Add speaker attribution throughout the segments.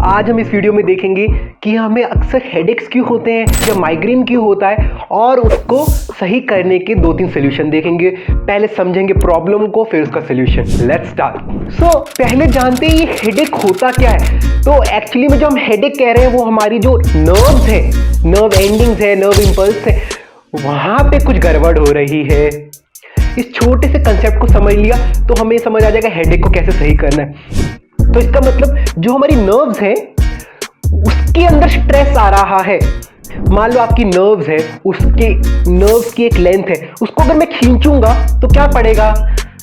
Speaker 1: आज हम इस वीडियो में देखेंगे कि हमें अक्सर हेडेक्स क्यों होते हैं या माइग्रेन क्यों होता है और उसको सही करने के 2-3 सोल्यूशन देखेंगे। पहले समझेंगे प्रॉब्लम को, फिर उसका सोल्यूशन। Let's start. सो पहले जानते हैं ये हेडेक होता क्या है। तो एक्चुअली में जो हम हेडेक कह रहे हैं वो हमारी जो नर्व्स है, नर्व एंडिंग्स है, नर्व इंपल्स है, वहां पे कुछ गड़बड़ हो रही है। इस छोटे से कंसेप्ट को समझ लिया तो हमें समझ आ जाएगा हेडेक को कैसे सही करना है। तो इसका मतलब जो हमारी नर्व्स हैं उसके अंदर स्ट्रेस आ रहा है। मान लो आपकी नर्व्स है, उसके नर्व्स की एक लेंथ है, उसको अगर मैं खींचूंगा तो क्या पड़ेगा?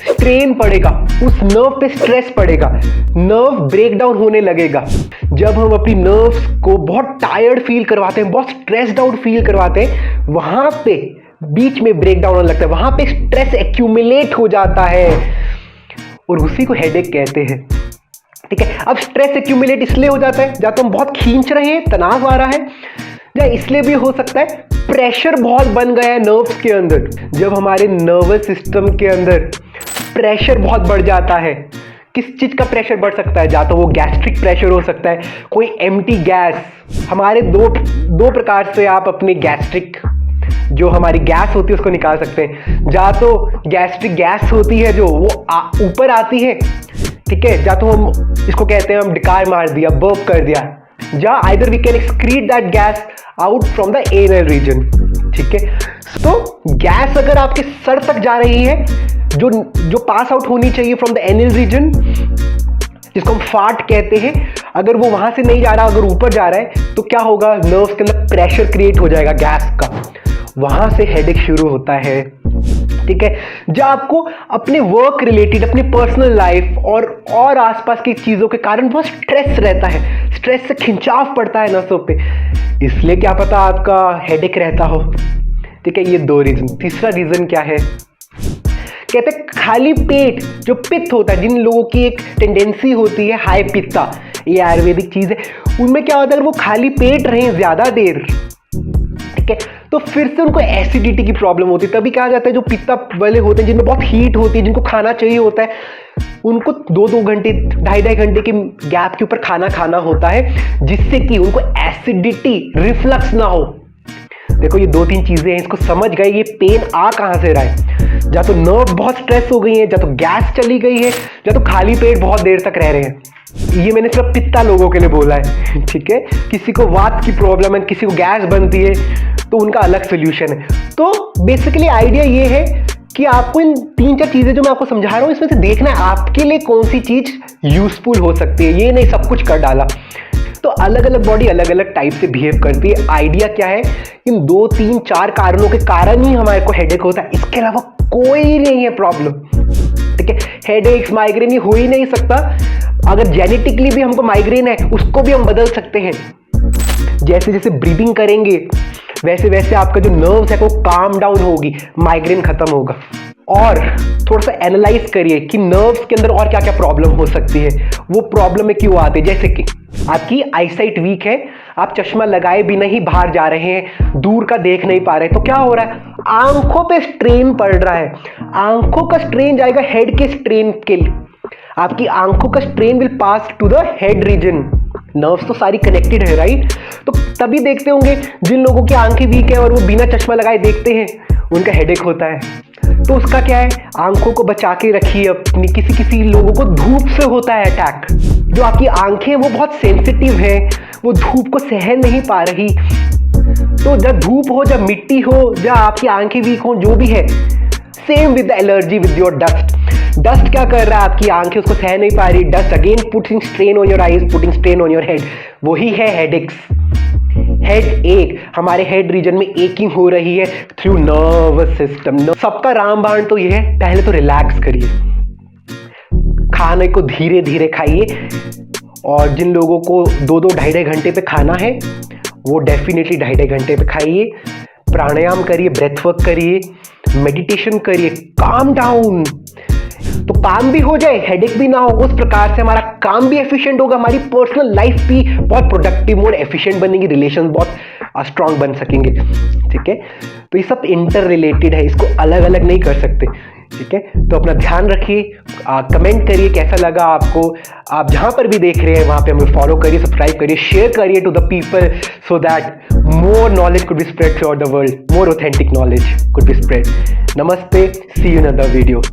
Speaker 1: स्ट्रेन पड़ेगा, उस नर्व पे स्ट्रेस पड़ेगा, नर्व ब्रेक डाउन होने लगेगा। जब हम अपनी नर्व्स को बहुत टायर्ड फील करवाते हैं, बहुत स्ट्रेस्ड आउट फील करवाते हैं, वहां पे बीच में ब्रेक डाउन होने लगता है, वहां पे स्ट्रेस एक्यूमुलेट हो जाता है और उसी को हेडेक कहते हैं। ठीक है, अब स्ट्रेस एक्यूमुलेट इसलिए हो जाता है या तो हम बहुत खींच रहे हैं, तनाव आ रहा है, या इसलिए भी हो सकता है प्रेशर बहुत बन गया है नर्व्स के अंदर। जब हमारे नर्वस सिस्टम के अंदर प्रेशर बहुत बढ़ जाता है, किस चीज का प्रेशर बढ़ सकता है? या तो वो गैस्ट्रिक प्रेशर हो सकता है, कोई एम्प्टी गैस। हमारे दो प्रकार से आप अपने गैस्ट्रिक जो हमारी गैस होती है उसको निकाल सकते हैं। या तो गैस्ट्रिक गैस होती है जो वो ऊपर आती है, ठीक है, या तो हम इसको कहते हैं हम डिकार मार दिया, बर्प कर दिया, या either we can excrete that gas out from the anal region. ठीक है, तो गैस अगर आपके सर तक जा रही है, जो पास आउट होनी चाहिए फ्रॉम द एनल रीजन, जिसको हम फार्ट कहते हैं, अगर वो वहां से नहीं जा रहा, अगर ऊपर जा रहा है, तो क्या होगा? नर्व्स के अंदर प्रेशर क्रिएट हो जाएगा गैस का, वहां से हेडेक शुरू होता है। ठीक है, जब आपको अपने वर्क रिलेटेड, अपनी पर्सनल लाइफ और आसपास की चीजों के कारण बहुत स्ट्रेस रहता है, स्ट्रेस से खिंचाव पड़ता है नसों पे, इसलिए क्या पता आपका हेडेक रहता हो। ठीक है, ये 2 रीजन। तीसरा रीजन क्या है? कहते हैं खाली पेट, जो पित्त होता है, जिन लोगों की एक टेंडेंसी होती है हाई पित्ता, ये आयुर्वेदिक चीज है, उनमें क्या होता है, अगर वो खाली पेट रहे ज्यादा देर, ठीक है, तो फिर से उनको एसिडिटी की प्रॉब्लम होती है। तभी कहा जाता है जो पित्ता वाले होते हैं, जिनमें बहुत हीट होती है, जिनको खाना चाहिए होता है, उनको 2-2 घंटे, 2.5 घंटे के गैप के ऊपर खाना होता है, जिससे कि उनको एसिडिटी रिफ्लक्स ना हो। देखो ये 2-3 चीजें हैं, इसको समझ गए ये पेन आ कहां से रहा है। या तो नर्व बहुत स्ट्रेस हो गई है, या तो गैस चली गई है, या तो खाली पेट बहुत देर तक रह रहे हैं। ये मैंने सिर्फ पित्ता लोगों के लिए बोला है। ठीक है, किसी को वात की प्रॉब्लम है, किसी को गैस बनती है, तो उनका अलग सोल्यूशन है। तो बेसिकली आइडिया ये है कि आपको इन 3-4 चीजें जो मैं आपको समझा रहा हूं, इसमें से देखना है आपके लिए कौन सी चीज यूजफुल हो सकती है। ये नहीं सब कुछ कर डाला। तो अलग अलग बॉडी अलग अलग टाइप से बिहेव करती है। आइडिया क्या है? इन 2-3-4 कारणों के कारण ही हमारे को हेडेक होता है, इसके अलावा कोई नहीं है प्रॉब्लम। ठीक है, हेडेक्स माइग्रेन ये हो ही नहीं सकता। अगर जेनेटिकली भी हमको माइग्रेन है, उसको भी हम बदल सकते हैं। जैसे जैसे ब्रीदिंग करेंगे वैसे वैसे आपका जो नर्व्स है वो काम डाउन होगी, माइग्रेन खत्म होगा। और थोड़ा सा एनालाइज करिए कि नर्व्स के अंदर और क्या क्या प्रॉब्लम हो सकती है, वो प्रॉब्लम में क्यों आती है। जैसे कि आपकी आईसाइट वीक है, आप चश्मा लगाए बिना ही बाहर जा रहे हैं, दूर का देख नहीं पा रहे, तो क्या हो रहा है? आंखों पे स्ट्रेन पड़ रहा है। आंखों का स्ट्रेन जाएगा हेड के स्ट्रेन के लिए, आपकी आंखों का strain will pass to the head region. Nerves तो सारी कनेक्टेड है, राइट? तो तभी देखते होंगे जिन लोगों की आंखें वीक है और वो बिना चश्मा लगाए देखते हैं, उनका हेडेक होता है। तो उसका क्या है? आंखों को बचा के रखिए अपनी। किसी लोगों को धूप से होता है अटैक, जो आपकी आंखें वो बहुत सेंसिटिव है, वो धूप को सहन नहीं पा रही। तो जब धूप हो, जब मिट्टी हो, जब आपकी आंखें वीक हो, जो भी है, same with the allergy with your dust. Dust क्या कर रहा है? आपकी आंखें उसको सह नहीं पा रही। Dust again putting strain on your eyes, putting strain on your head. वही है हेडेक्स। हेड एक, हमारे हेड रीजन में एकिंग हो रही है थ्रू नर्वस सिस्टम। सबका रामबाण तो ये है, पहले तो रिलैक्स करिए, खाने को धीरे धीरे खाइए, और जिन लोगों को 2-2 2.5 घंटे पे खाना है वो डेफिनेटली 2.5 घंटे पे खाइए। प्राणायाम करिए, ब्रेथ वर्क करिए, मेडिटेशन करिए, काम डाउन, तो काम भी हो जाए, हेडेक भी ना हो। उस प्रकार से हमारा काम भी एफिशिएंट होगा, हमारी पर्सनल लाइफ भी बहुत प्रोडक्टिव और एफिशिएंट बनेगी, रिलेशन बहुत स्ट्रांग बन सकेंगे। ठीक है, तो ये सब इंटर रिलेटेड है, इसको अलग अलग नहीं कर सकते। ठीक है, तो अपना ध्यान रखिए, कमेंट करिए कैसा लगा आपको। आप जहाँ पर भी देख रहे हैं वहाँ पे हमें फॉलो करिए, सब्सक्राइब करिए, शेयर करिए to the people so that more knowledge could be spread throughout the world, more authentic knowledge could be spread. Namaste, see you in another video.